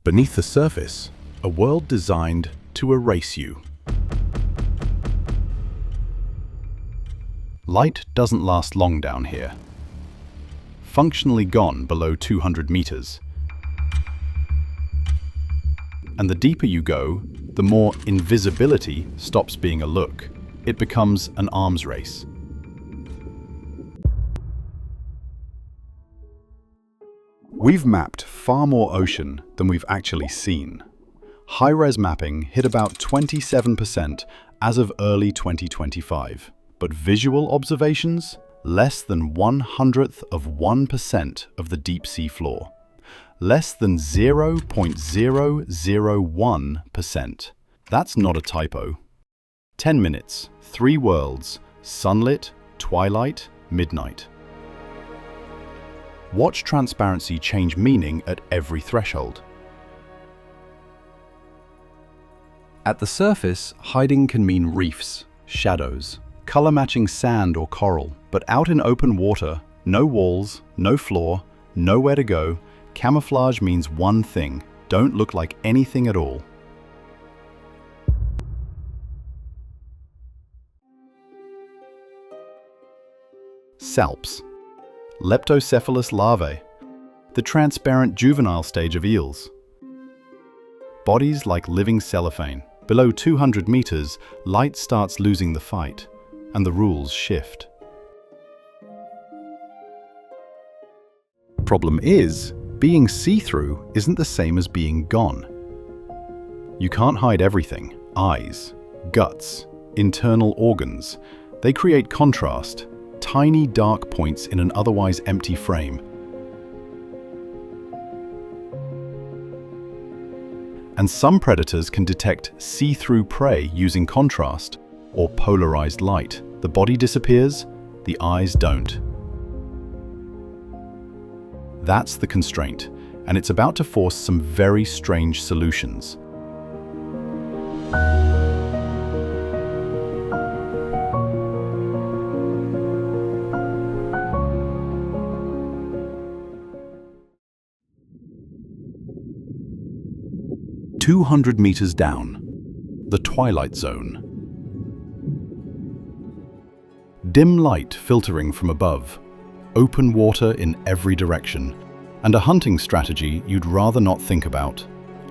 Beneath the surface, a world designed to erase you. Light doesn't last long down here. Functionally gone below 200 meters. And the deeper you go, the more invisibility stops being a look. It becomes an arms race. We've mapped far more ocean than we've actually seen. High-res mapping hit about 27% as of early 2025, but visual observations, less than 1/100th of the deep sea floor. Less than 0.001%. That's not a typo. 10 minutes, 3 worlds, sunlit, twilight, midnight. Watch transparency change meaning at every threshold. At the surface, hiding can mean reefs, shadows, color-matching sand or coral, but out in open water, no walls, no floor, nowhere to go, camouflage means one thing: don't look like anything at all. Salps. Leptocephalus larvae, the transparent juvenile stage of eels. Bodies like living cellophane. Below 200 meters, light starts losing the fight, and the rules shift. Problem is, being see-through isn't the same as being gone. You can't hide everything: eyes, guts, internal organs. They create contrast, tiny dark points in an otherwise empty frame. And some predators can detect see-through prey using contrast or polarized light. The body disappears, the eyes don't. That's the constraint, and it's about to force some very strange solutions. "200 meters down, the twilight zone. Dim light filtering from above, open water in every direction, and a hunting strategy you'd rather not think about.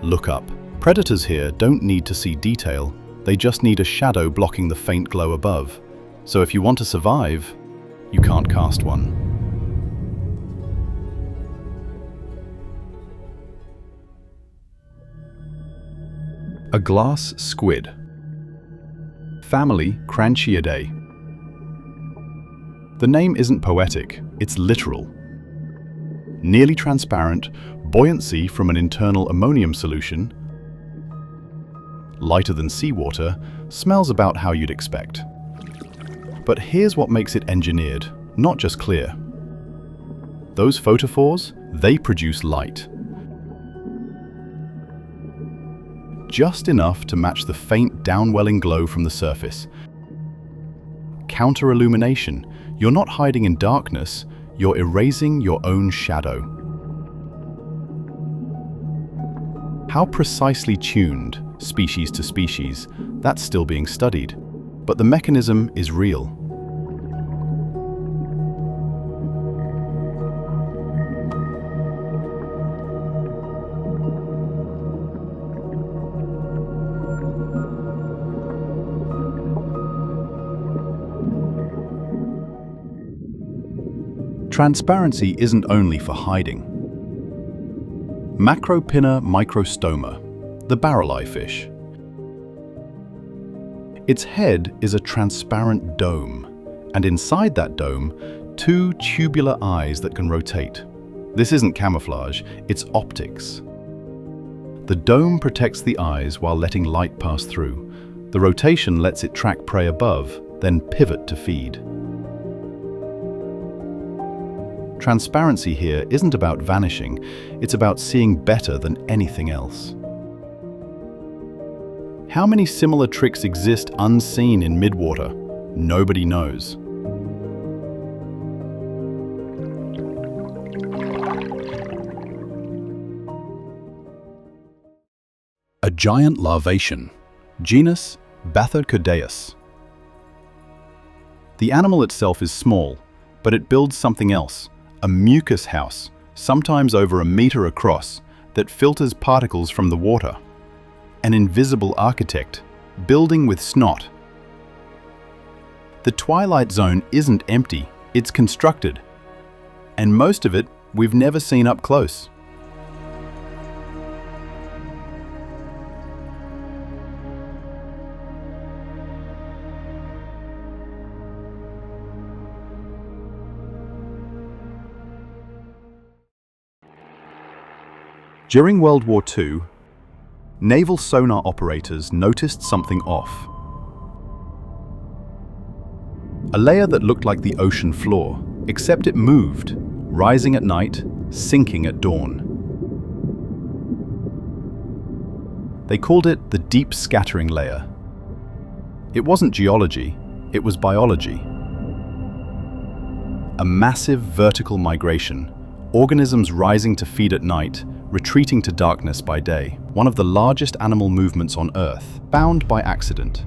Look up. Predators here don't need to see detail, they just need a shadow blocking the faint glow above. So if you want to survive, you can't cast one. A glass squid. Family Cranchiidae. The name isn't poetic, it's literal. Nearly transparent, buoyancy from an internal ammonium solution, lighter than seawater, smells about how you'd expect. But here's what makes it engineered, not just clear. Those photophores, they produce light. Just enough to match the faint downwelling glow from the surface. Counter-illumination. You're not hiding in darkness, you're erasing your own shadow. How precisely tuned, species to species, that's still being studied, but the mechanism is real. Transparency isn't only for hiding. Macropinna microstoma, the barrel eye fish. Its head is a transparent dome, and inside that dome, 2 tubular eyes that can rotate. This isn't camouflage, it's optics. The dome protects the eyes while letting light pass through. The rotation lets it track prey above, then pivot to feed. Transparency here isn't about vanishing, it's about seeing better than anything else. How many similar tricks exist unseen in midwater? Nobody knows. A giant larvation, genus Bathycodeus. The animal itself is small, but it builds something else, a mucus house, sometimes over a meter across, that filters particles from the water. An invisible architect, building with snot. The twilight zone isn't empty, it's constructed. And most of it we've never seen up close. During World War II, naval sonar operators noticed something off. A layer that looked like the ocean floor, except it moved, rising at night, sinking at dawn. They called it the deep scattering layer. It wasn't geology, it was biology. A massive vertical migration, organisms rising to feed at night, retreating to darkness by day, one of the largest animal movements on Earth, found by accident.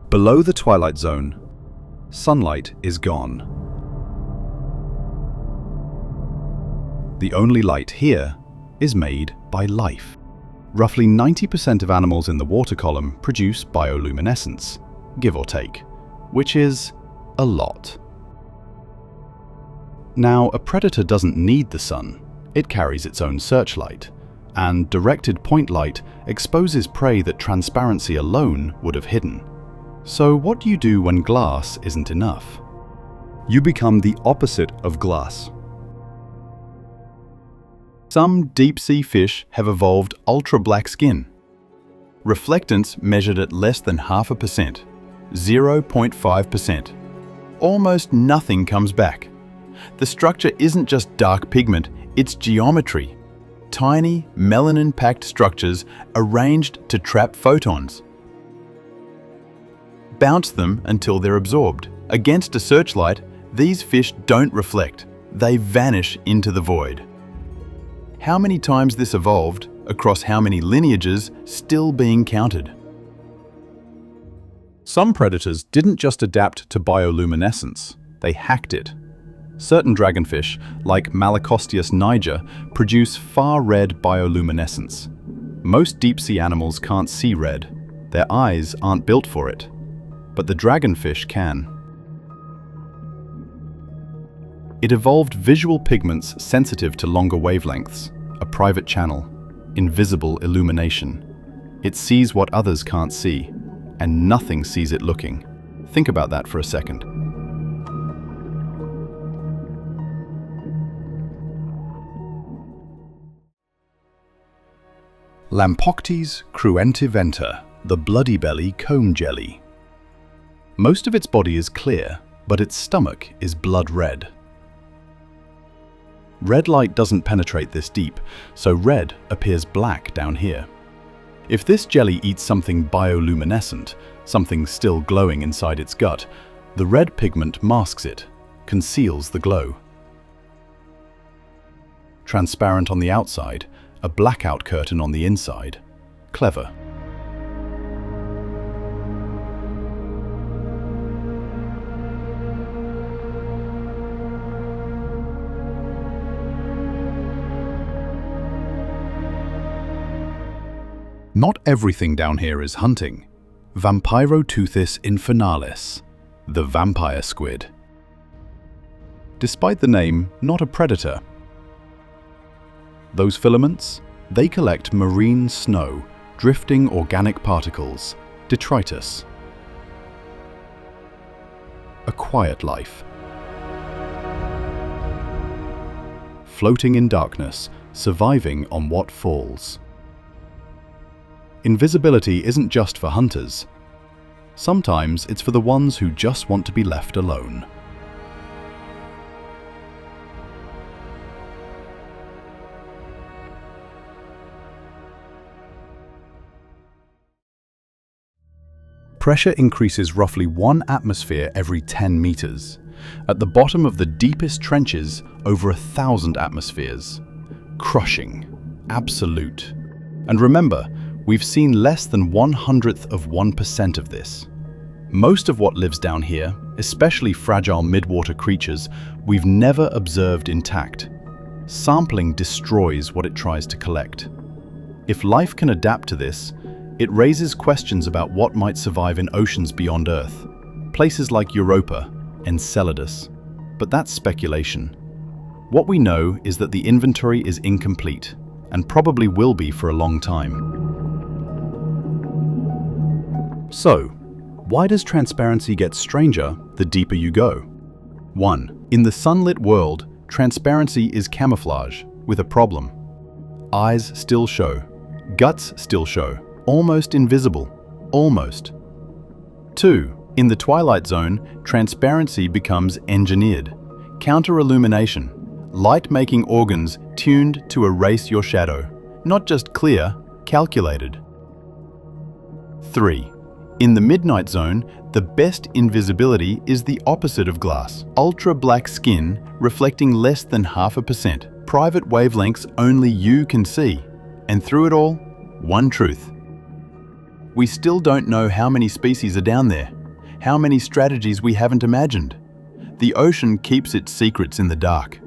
Below the twilight zone, sunlight is gone. The only light here is made by life. Roughly 90% of animals in the water column produce bioluminescence, give or take, which is a lot. Now, a predator doesn't need the sun. It carries its own searchlight, and directed point light exposes prey that transparency alone would have hidden. So what do you do when glass isn't enough? You become the opposite of glass. Some deep-sea fish have evolved ultra-black skin. Reflectance measured at less than 0.5%, 0.5%. Almost nothing comes back. The structure isn't just dark pigment, it's geometry. Tiny, melanin-packed structures arranged to trap photons. Bounce them until they're absorbed. Against a searchlight, these fish don't reflect. They vanish into the void. How many times this evolved, across how many lineages, still being counted. Some predators didn't just adapt to bioluminescence, they hacked it. Certain dragonfish, like Malacosteus niger, produce far-red bioluminescence. Most deep-sea animals can't see red. Their eyes aren't built for it. But the dragonfish can. It evolved visual pigments sensitive to longer wavelengths, a private channel, invisible illumination. It sees what others can't see, and nothing sees it looking. Think about that for a second. Lampoctes cruentiventa, the bloody belly comb jelly. Most of its body is clear, but its stomach is blood red. Red light doesn't penetrate this deep, so red appears black down here. If this jelly eats something bioluminescent, something still glowing inside its gut, the red pigment masks it, conceals the glow. Transparent on the outside, a blackout curtain on the inside. Clever. Not everything down here is hunting. Vampiroteuthis infinalis, the vampire squid. Despite the name, not a predator. Those filaments, they collect marine snow, drifting organic particles, detritus. A quiet life. Floating in darkness, surviving on what falls. Invisibility isn't just for hunters. Sometimes it's for the ones who just want to be left alone. Pressure increases roughly 1 atmosphere every 10 meters. At the bottom of the deepest trenches, over 1,000 atmospheres. crushing, absolute. And remember, we've seen less than 1/100% of this. Most of what lives down here, especially fragile midwater creatures, we've never observed intact. Sampling destroys what it tries to collect. If life can adapt to this, it raises questions about what might survive in oceans beyond Earth, places like Europa, Enceladus. But that's speculation. What we know is that the inventory is incomplete, and probably will be for a long time. So, why does transparency get stranger the deeper you go? 1. In the sunlit world, transparency is camouflage, with a problem. Eyes still show. Guts still show. Almost invisible. Almost. 2. In the twilight zone, transparency becomes engineered. Counter-illumination. Light-making organs tuned to erase your shadow. Not just clear, calculated. 3. In the midnight zone, the best invisibility is the opposite of glass. Ultra-black skin reflecting less than 0.5%. Private wavelengths only you can see. And through it all, one truth. We still don't know how many species are down there, how many strategies we haven't imagined. The ocean keeps its secrets in the dark.